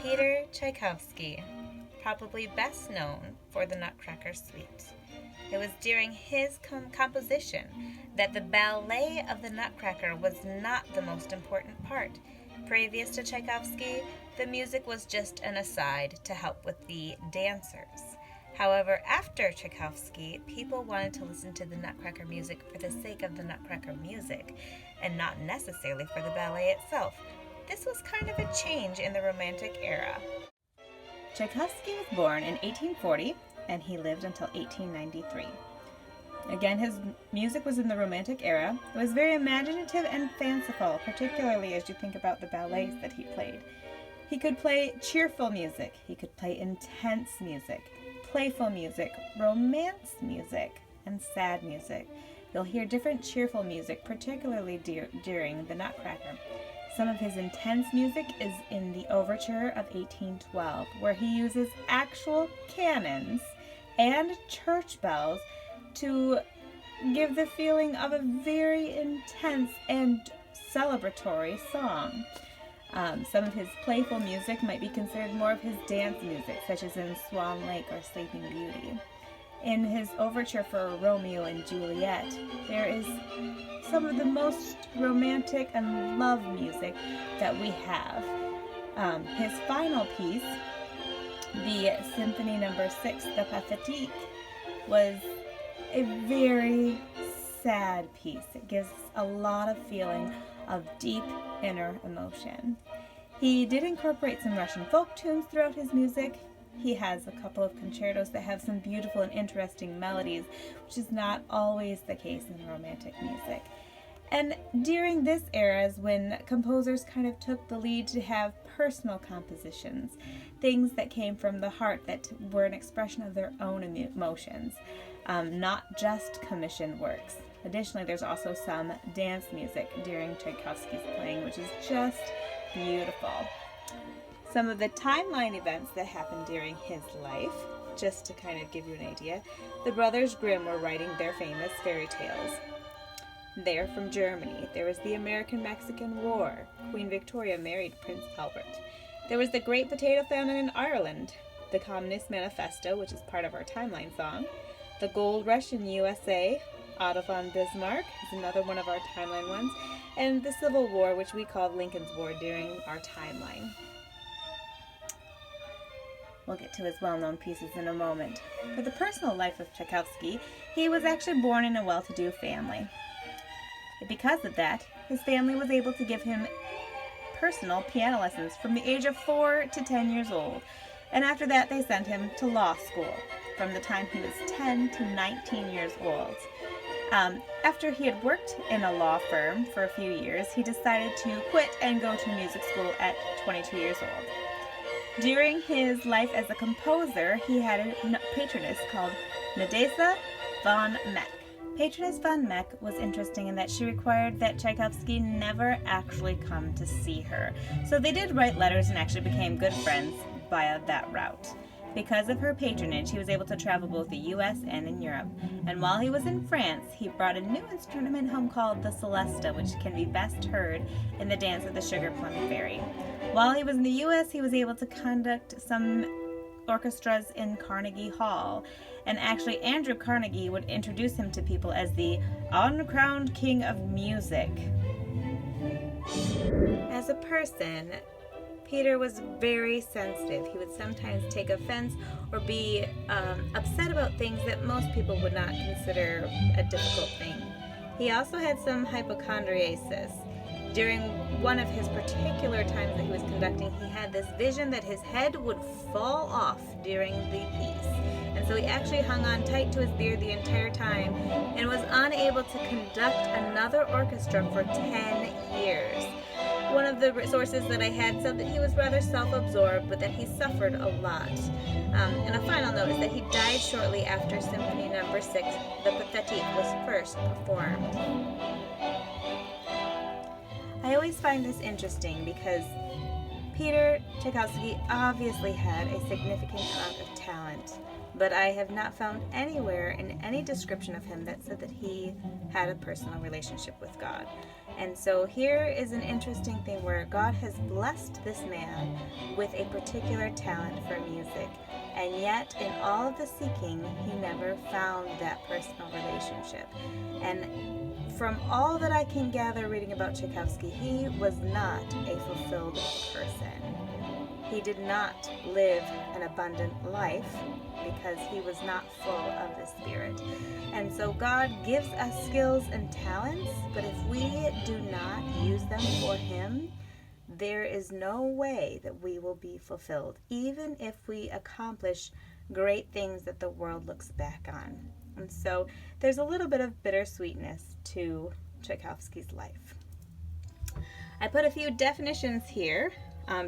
Peter Tchaikovsky, probably best known for the Nutcracker Suite. It was during his composition that the ballet of the Nutcracker was not the most important part. Previous to Tchaikovsky, the music was just an aside to help with the dancers. However, after Tchaikovsky, people wanted to listen to the Nutcracker music for the sake of the Nutcracker music, and not necessarily for the ballet itself. This was kind of a change in the Romantic era. Tchaikovsky was born in 1840, and he lived until 1893. Again, his music was in the Romantic era. It was very imaginative and fanciful, particularly as you think about the ballets that he played. He could play cheerful music, he could play intense music, playful music, romance music, and sad music. You'll hear different cheerful music, particularly during the Nutcracker. Some of his intense music is in the Overture of 1812, where he uses actual cannons and church bells to give the feeling of a very intense and celebratory song. Some of his playful music might be considered more of his dance music, such as in Swan Lake or Sleeping Beauty. In his overture for Romeo and Juliet, there is some of the most romantic and love music that we have. His final piece, the Symphony No. 6, the Pathétique, was a very sad piece. It gives a lot of feeling of deep inner emotion. He did incorporate some Russian folk tunes throughout his music. He has a couple of concertos that have some beautiful and interesting melodies, which is not always the case in romantic music. And during this era is when composers kind of took the lead to have personal compositions, things that came from the heart that were an expression of their own emotions, not just commissioned works. Additionally, there's also some dance music during Tchaikovsky's playing, which is just beautiful. Some of the timeline events that happened during his life, just to kind of give you an idea, the brothers Grimm were writing their famous fairy tales. They're from Germany. There was the American-Mexican War. Queen Victoria married Prince Albert. There was the Great Potato Famine in Ireland, the Communist Manifesto, which is part of our timeline song, the Gold Rush in USA, Otto von Bismarck is another one of our timeline ones, and the Civil War, which we called Lincoln's War during our timeline. We'll get to his well-known pieces in a moment. For the personal life of Tchaikovsky, he was actually born in a well-to-do family. Because of that, his family was able to give him personal piano lessons from the age of 4 to 10 years old, and after that they sent him to law school from the time he was 10 to 19 years old. After he had worked in a law firm for a few years, he decided to quit and go to music school at 22 years old. During his life as a composer, he had a patroness called Nadezhda von Meck. Patroness von Meck was interesting in that she required that Tchaikovsky never actually come to see her. So they did write letters and actually became good friends via that route. Because of her patronage, he was able to travel both the U.S. and in Europe. And while he was in France, he brought a new instrument home called the celesta, which can be best heard in the dance of the Sugar Plum Fairy. While he was in the U.S., he was able to conduct some orchestras in Carnegie Hall. And actually, Andrew Carnegie would introduce him to people as the uncrowned king of music. As a person, Peter was very sensitive. He would sometimes take offense or be upset about things that most people would not consider a difficult thing. He also had some hypochondriasis. During one of his particular times that he was conducting, he had this vision that his head would fall off during the piece. And so he actually hung on tight to his beard the entire time and was unable to conduct another orchestra for 10 years. One of the sources that I had said that he was rather self-absorbed, but that he suffered a lot. And a final note is that he died shortly after Symphony No. 6, the Pathétique, was first performed. I always find this interesting because Peter Tchaikovsky obviously had a significant amount of talent, but I have not found anywhere in any description of him that said that he had a personal relationship with God. And so here is an interesting thing where God has blessed this man with a particular talent for music, and yet in all of the seeking, he never found that personal relationship. And from all that I can gather reading about Tchaikovsky, he was not a fulfilled person. He did not live an abundant life because he was not full of the Spirit. And so God gives us skills and talents, but if we do not use them for Him, there is no way that we will be fulfilled, even if we accomplish great things that the world looks back on. And so there's a little bit of bittersweetness to Tchaikovsky's life. I put a few definitions here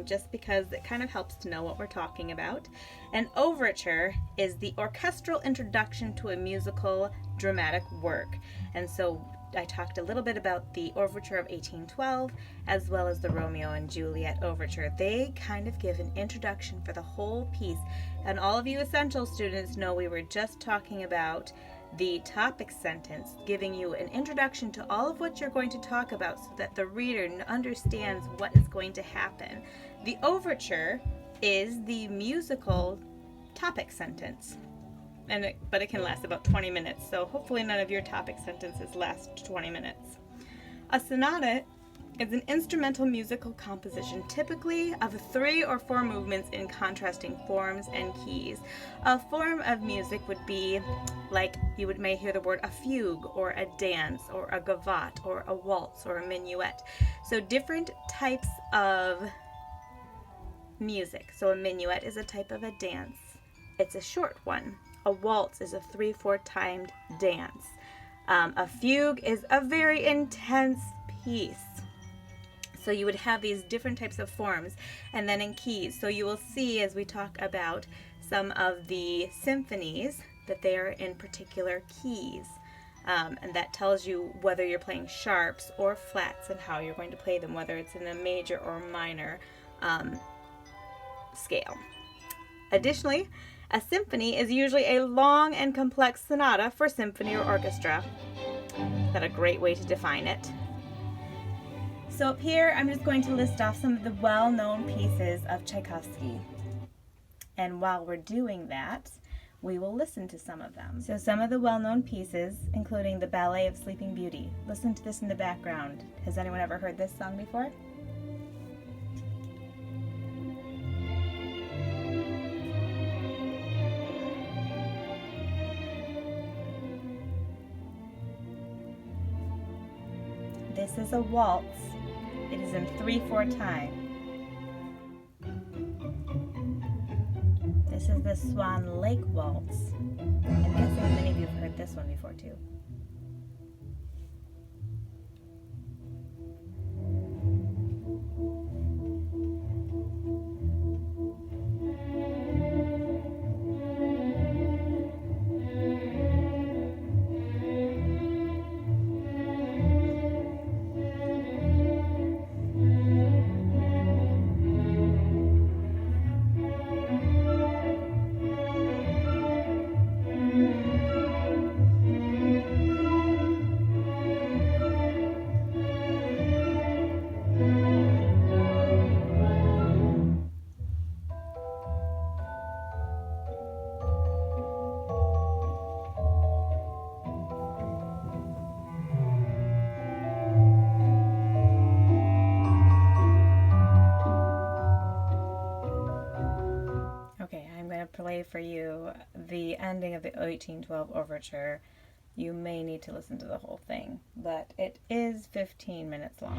just because it kind of helps to know what we're talking about. An overture is the orchestral introduction to a musical dramatic work. And so I talked a little bit about the Overture of 1812 as well as the Romeo and Juliet Overture. They kind of give an introduction for the whole piece. And all of you essential students know we were just talking about the topic sentence, giving you an introduction to all of what you're going to talk about so that the reader understands what is going to happen. The overture is the musical topic sentence, but it can last about 20 minutes, so hopefully none of your topic sentences last 20 minutes. A sonata is an instrumental musical composition, typically of 3 or 4 movements in contrasting forms and keys. A form of music would be like you may hear the word a fugue or a dance or a gavotte or a waltz or a minuet. So different types of music. So a minuet is a type of a dance. It's a short one. A waltz is a 3/4 timed dance. A fugue is a very intense piece. So you would have these different types of forms, and then in keys. So you will see as we talk about some of the symphonies that they are in particular keys. And that tells you whether you're playing sharps or flats and how you're going to play them, whether it's in a major or minor scale. Additionally, a symphony is usually a long and complex sonata for symphony or orchestra. That's a great way to define it. So up here, I'm just going to list off some of the well-known pieces of Tchaikovsky. And while we're doing that, we will listen to some of them. So some of the well-known pieces, including the Ballet of Sleeping Beauty. Listen to this in the background. Has anyone ever heard this song before? This is a waltz. It is in 3/4 time. This is the Swan Lake Waltz. I'm guessing many of you have heard this one before too. Play for you the ending of the 1812 Overture. You may need to listen to the whole thing, but it is 15 minutes long.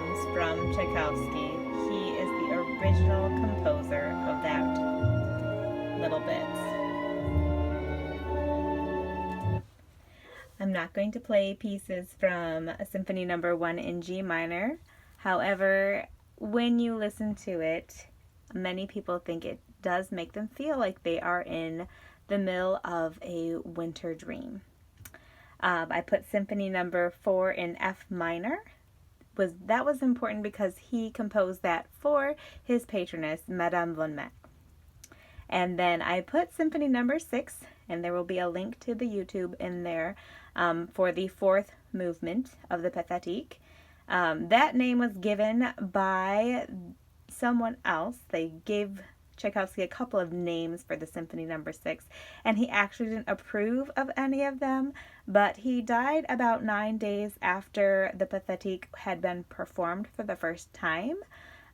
comes from Tchaikovsky. He is the original composer of that little bit. I'm not going to play pieces from Symphony Number 1 in G minor. However, when you listen to it, many people think it does make them feel like they are in the middle of a winter dream. I put Symphony Number 4 in F minor. That was important because he composed that for his patroness, Madame von Meck. And then I put Symphony Number 6, and there will be a link to the YouTube in there for the fourth movement of the Pathétique. That name was given by someone else. They gave Tchaikovsky a couple of names for the Symphony Number 6, and he actually didn't approve of any of them, but he died about 9 days after the Pathétique had been performed for the first time.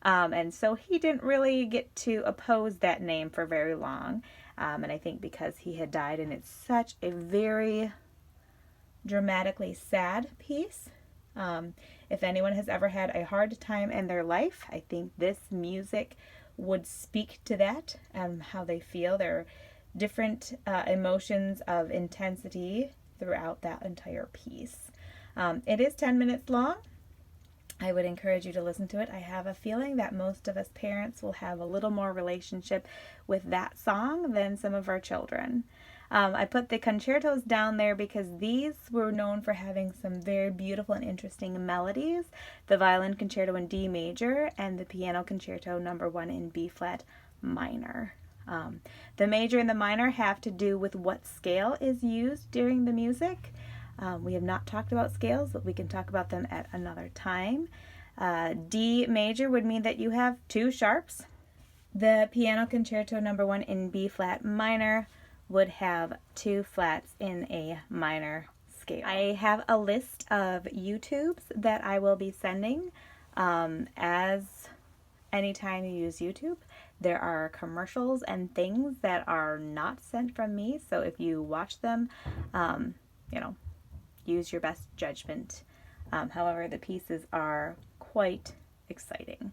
And so he didn't really get to oppose that name for very long. And I think because he had died, and it's such a very dramatically sad piece. If anyone has ever had a hard time in their life, I think this music would speak to that and how they feel. There are different emotions of intensity throughout that entire piece. It is 10 minutes long. I would encourage you to listen to it. I have a feeling that most of us parents will have a little more relationship with that song than some of our children. I put the concertos down there because these were known for having some very beautiful and interesting melodies. The Violin Concerto in D major and the Piano Concerto Number 1 in B flat minor. The major and the minor have to do with what scale is used during the music. We have not talked about scales, but we can talk about them at another time. D major would mean that you have 2 sharps. The Piano Concerto Number 1 in B flat minor would have 2 flats in a minor scale. I have a list of YouTubes that I will be sending. As anytime you use YouTube, there are commercials and things that are not sent from me, so if you watch them, use your best judgment. However, the pieces are quite exciting.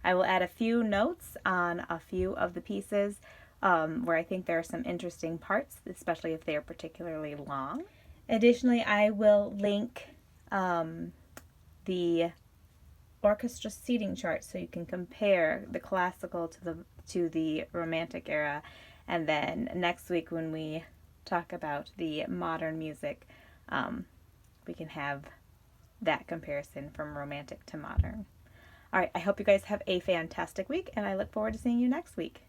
I will add a few notes on a few of the pieces where I think there are some interesting parts, especially if they are particularly long. Additionally, I will link the orchestra seating chart so you can compare the classical to the Romantic era, and then next week when we talk about the modern music, we can have that comparison from Romantic to modern. All right, I hope you guys have a fantastic week, and I look forward to seeing you next week.